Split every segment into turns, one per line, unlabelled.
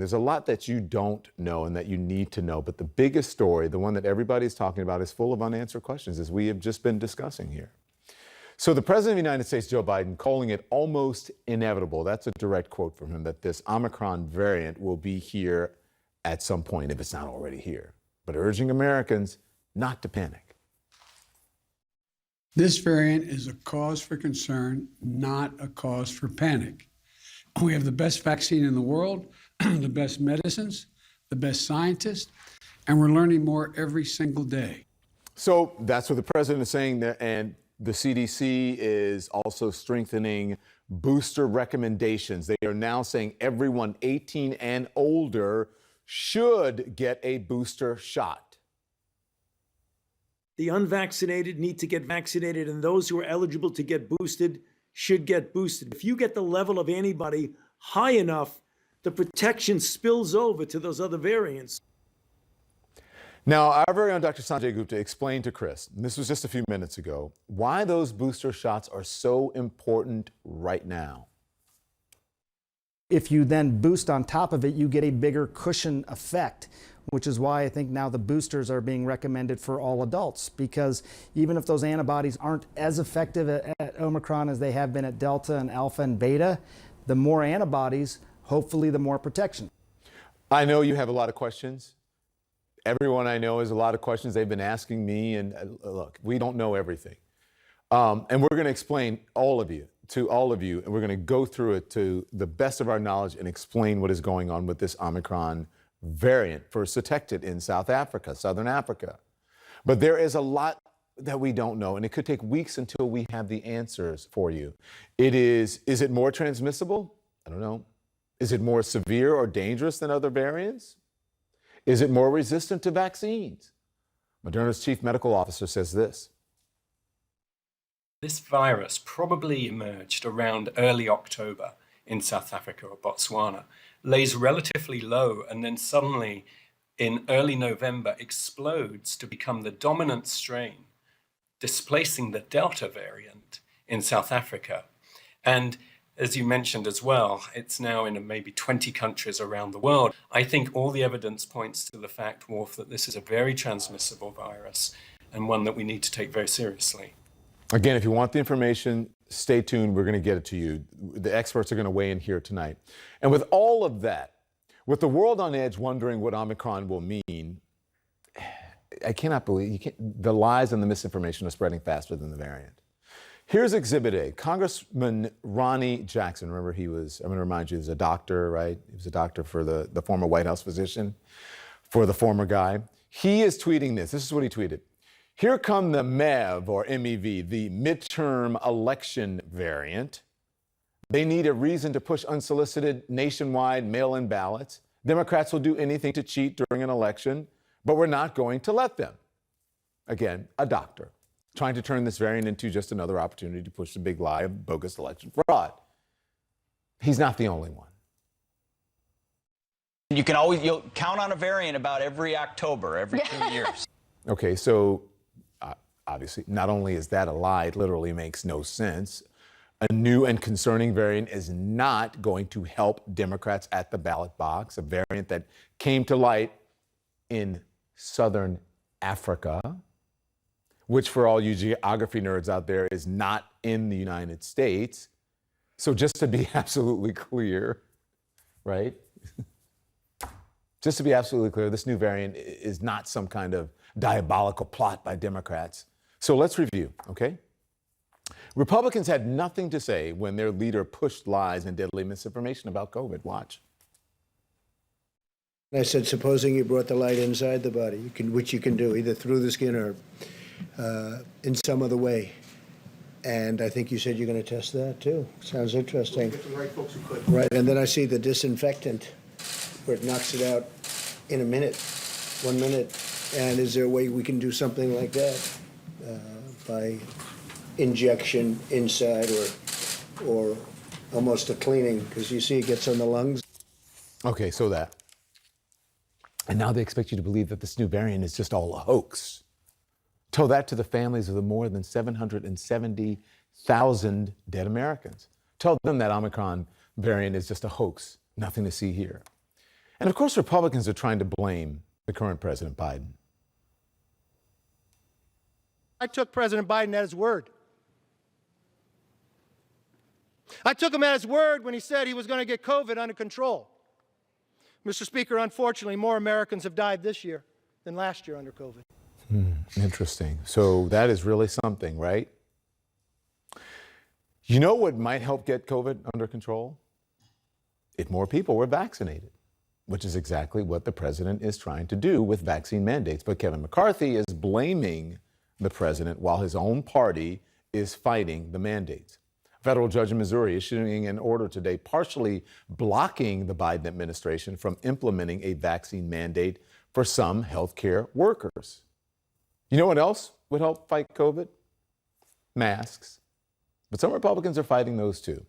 There's a lot that you don't know and that you need to know. But the biggest story, the one that everybody's talking about, is full of unanswered questions, as we have just been discussing here. So the President of the United States, Joe Biden, calling it almost inevitable, that's a direct quote from him, that this Omicron variant will be here at some point, if it's not already here, but urging Americans not to panic.
This variant is a cause for concern, not a cause for panic. We have the best vaccine in the world, the best medicines, the best scientists, and we're learning more every single day.
So that's what the president is saying there, and the CDC is also strengthening booster recommendations. They are now saying everyone 18 and older should get a booster shot.
The unvaccinated need to get vaccinated, and those who are eligible to get boosted should get boosted. If you get the level of antibody high enough, the protection spills over to those other variants.
Now, our very own Dr. Sanjay Gupta explained to Chris, and this was just a few minutes ago, why those booster shots are so important right now.
If you then boost on top of it, you get a bigger cushion effect, which is why I think now the boosters are being recommended for all adults, because even if those antibodies aren't as effective at Omicron as they have been at Delta and Alpha and Beta, the more antibodies, hopefully the more protection.
I know you have a lot of questions. Everyone I know has a lot of questions they've been asking me, and look, we don't know everything. And we're going to explain to all of you, and we're going to go through it to the best of our knowledge and explain what is going on with this Omicron variant first detected in South Africa, Southern Africa. But there is a lot that we don't know, and it could take weeks until we have the answers for you. Is it more transmissible? I don't know. Is it more severe or dangerous than other variants? Is it more resistant to vaccines? Moderna's chief medical officer says this.
This virus probably emerged around early October in South Africa or Botswana, lays relatively low, and then suddenly in early November explodes to become the dominant strain, displacing the Delta variant in South Africa. And as you mentioned as well, it's now in maybe 20 countries around the world. I think all the evidence points to the fact, Wolf, that this is a very transmissible virus and one that we need to take very seriously.
Again, if you want the information, stay tuned. We're going to get it to you. The experts are going to weigh in here tonight. And with all of that, with the world on edge wondering what Omicron will mean, I cannot believe the lies and the misinformation are spreading faster than the variant. Here's Exhibit A. Congressman Ronny Jackson, remember I'm going to remind you, he was a doctor, right? He was a doctor for the former White House physician, for the former guy. He is tweeting this. This is what he tweeted. Here come the MEV, or MEV, the midterm election variant. They need a reason to push unsolicited nationwide mail-in ballots. Democrats will do anything to cheat during an election, but we're not going to let them. Again, a doctor trying to turn this variant into just another opportunity to push the big lie of bogus election fraud. He's not the only one.
You'll count on a variant about every October, every 2 years.
Okay, so obviously, not only is that a lie, it literally makes no sense. A new and concerning variant is not going to help Democrats at the ballot box, a variant that came to light in Southern Africa, which for all you geography nerds out there is not in the United States. So just to be absolutely clear, right? Just to be absolutely clear, this new variant is not some kind of diabolical plot by Democrats. So let's review, okay? Republicans had nothing to say when their leader pushed lies and deadly misinformation about COVID. Watch.
I said, supposing you brought the light inside the body, which you can do, either through the skin or in some other way. And I think you said you're going to test that, too. Sounds interesting.
We'll get the right folks who could.
Right, and then I see the disinfectant, where it knocks it out in a minute, 1 minute. And is there a way we can do something like that by injection inside or almost a cleaning? Because you see it gets on the lungs.
Okay, so that. And now they expect you to believe that this new variant is just all a hoax. Tell that to the families of the more than 770,000 dead Americans. Tell them that Omicron variant is just a hoax, nothing to see here. And of course, Republicans are trying to blame the current President Biden.
I took President Biden at his word. I took him at his word when he said he was going to get COVID under control. Mr. Speaker, unfortunately, more Americans have died this year than last year under COVID.
Interesting. So that is really something, right? You know what might help get COVID under control? If more people were vaccinated, which is exactly what the president is trying to do with vaccine mandates. But Kevin McCarthy is blaming the president while his own party is fighting the mandates. A federal judge in Missouri issuing an order today partially blocking the Biden administration from implementing a vaccine mandate for some healthcare workers. You know what else would help fight COVID? Masks. But some Republicans are fighting those too.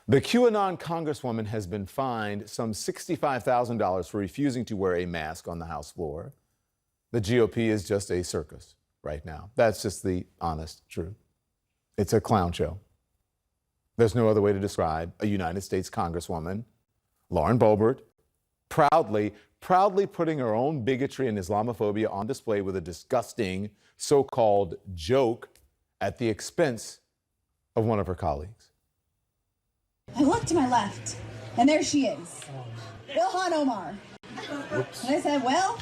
The QAnon congresswoman has been fined some $65,000 for refusing to wear a mask on the House floor. The GOP is just a circus right now. That's just the honest truth. It's a clown show. There's no other way to describe a United States Congresswoman, Lauren Boebert, proudly putting her own bigotry and Islamophobia on display with a disgusting so-called joke at the expense of one of her colleagues.
I look to my left, and there she is, Ilhan Omar. And I said, well,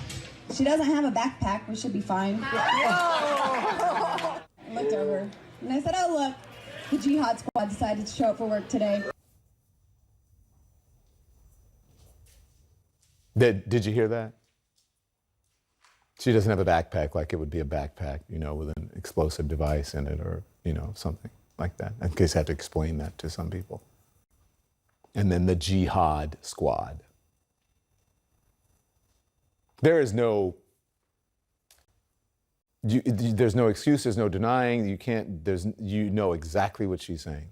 she doesn't have a backpack. We should be fine. I looked over, and I said, oh, look, the Jihad Squad decided to show up for work today.
Did you hear that? She doesn't have a backpack like it would be a backpack, with an explosive device in it or, something like that. In case I have to explain that to some people. And then the Jihad Squad. There's no excuse, there's no denying, you know exactly what she's saying.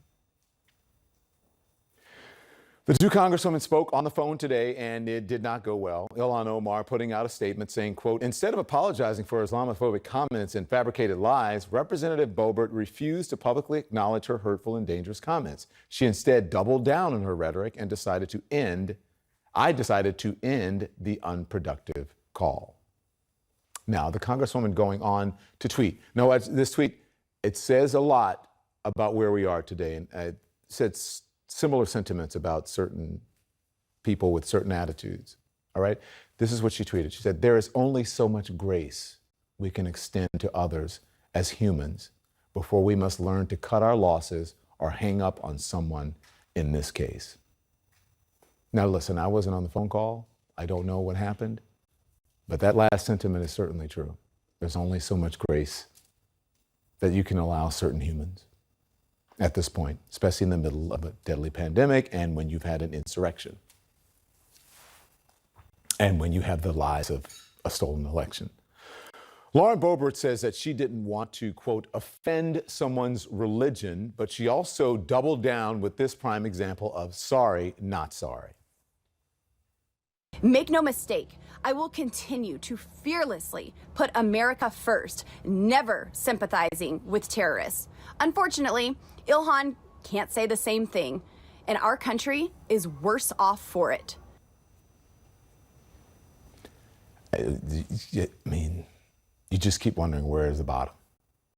The two congresswomen spoke on the phone today, and it did not go well. Ilhan Omar putting out a statement saying, quote, instead of apologizing for Islamophobic comments and fabricated lies, Representative Boebert refused to publicly acknowledge her hurtful and dangerous comments. She instead doubled down on her rhetoric and decided to end the unproductive call. Now, the congresswoman going on to tweet. Now, this tweet, it says a lot about where we are today, and it said similar sentiments about certain people with certain attitudes, all right? This is what she tweeted. She said, there is only so much grace we can extend to others as humans before we must learn to cut our losses or hang up on someone in this case. Now, listen, I wasn't on the phone call. I don't know what happened, but that last sentiment is certainly true. There's only so much grace that you can allow certain humans at this point, especially in the middle of a deadly pandemic and when you've had an insurrection and when you have the lies of a stolen election. Lauren Boebert says that she didn't want to, quote, offend someone's religion, but she also doubled down with this prime example of sorry, not sorry.
Make no mistake, I will continue to fearlessly put America first, never sympathizing with terrorists. Unfortunately, Ilhan can't say the same thing, and our country is worse off for it.
I mean, you just keep wondering where is the bottom.